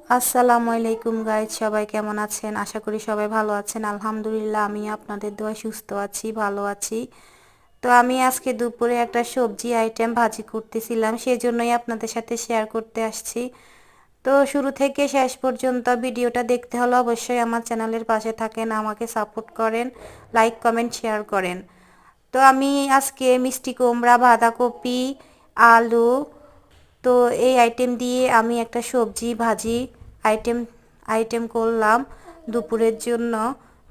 আসসালামু আলাইকুম গাইজ, সবাই কেমন আছেন? আশা করি সবাই ভালো আছেন। আলহামদুলিল্লাহ, আমি আপনাদের দোয়ায় সুস্থ আছি, ভালো আছি। তো আমি আজকে দুপুরে একটা সবজি আইটেম ভাজি করতেছিলাম, সেজন্যই আপনাদের সাথে শেয়ার করতে আসছি। তো শুরু থেকে শেষ পর্যন্ত ভিডিওটা দেখতে হলে অবশ্যই আমার চ্যানেলের পাশে থাকেন, আমাকে সাপোর্ট করেন, লাইক কমেন্ট শেয়ার করেন। তো আমি আজকে মিষ্টি কুমড়া, বাঁধাকপি, আলু, তো এই আইটেম দিয়ে আমি একটা সবজি ভাজি আইটেম আইটেম করলাম দুপুরের জন্য।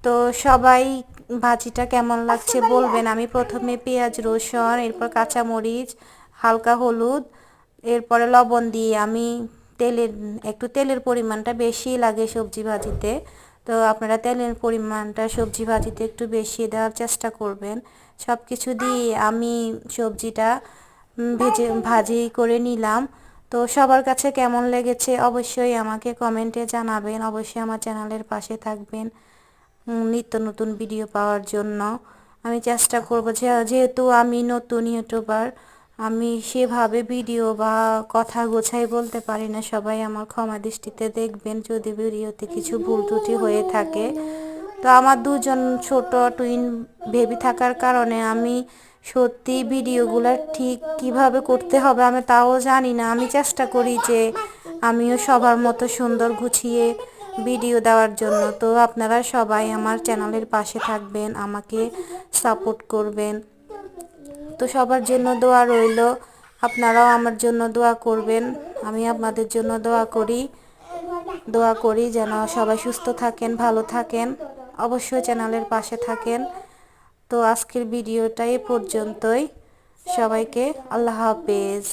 তো সবাই ভাজিটা কেমন লাগছে বলবেন। আমি প্রথমে পেঁয়াজ রসুন, এরপর কাঁচামরিচ, হালকা হলুদ, এরপরে লবণ দিয়ে আমি তেলের তেলের পরিমাণটা বেশি লাগে সবজি ভাজিতে। তো আপনারা তেলের পরিমাণটা সবজি ভাজিতে একটু বেশি দেওয়ার চেষ্টা করবেন। সব কিছু দিয়ে আমি সবজিটা ভাজি করে নিলাম। তো সবার কাছে কেমন লেগেছে অবশ্যই আমাকে কমেন্টে জানাবেন। অবশ্যই আমার চ্যানেলের পাশে থাকবেন নিত্য নতুন ভিডিও পাওয়ার জন্য। আমি চেষ্টা করব, যেহেতু আমি নতুন ইউটিউবার, আমি সেভাবে ভিডিও বা কথা গোছাই বলতে পারি না। সবাই আমার ক্ষমা দৃষ্টিতে দেখবেন যদি ভিডিওতে কিছু ভুল ত্রুটি হয়ে থাকে। তো আমার দুজন ছোট টুইন বেবি থাকার কারণে আমি সত্যি ভিডিওগুলো ঠিক কিভাবে করতে হবে আমি তাও জানি না। আমি চেষ্টা করি যে আমিও সবার মতো সুন্দর গুছিয়ে ভিডিও দেওয়ার জন্য। তো আপনারা সবাই আমার চ্যানেলের পাশে থাকবেন, আমাকে সাপোর্ট করবেন। তো সবার জন্য দোয়া রইল, আপনারাও আমার জন্য দোয়া করবেন। আমি আপনাদের জন্য দোয়া করি যেন সবাই সুস্থ থাকেন, ভালো থাকেন, অবশ্যই চ্যানেলের পাশে থাকেন। তো আজকের ভিডিওটা এ পর্যন্তই। সবাইকে আল্লাহ হাফেজ।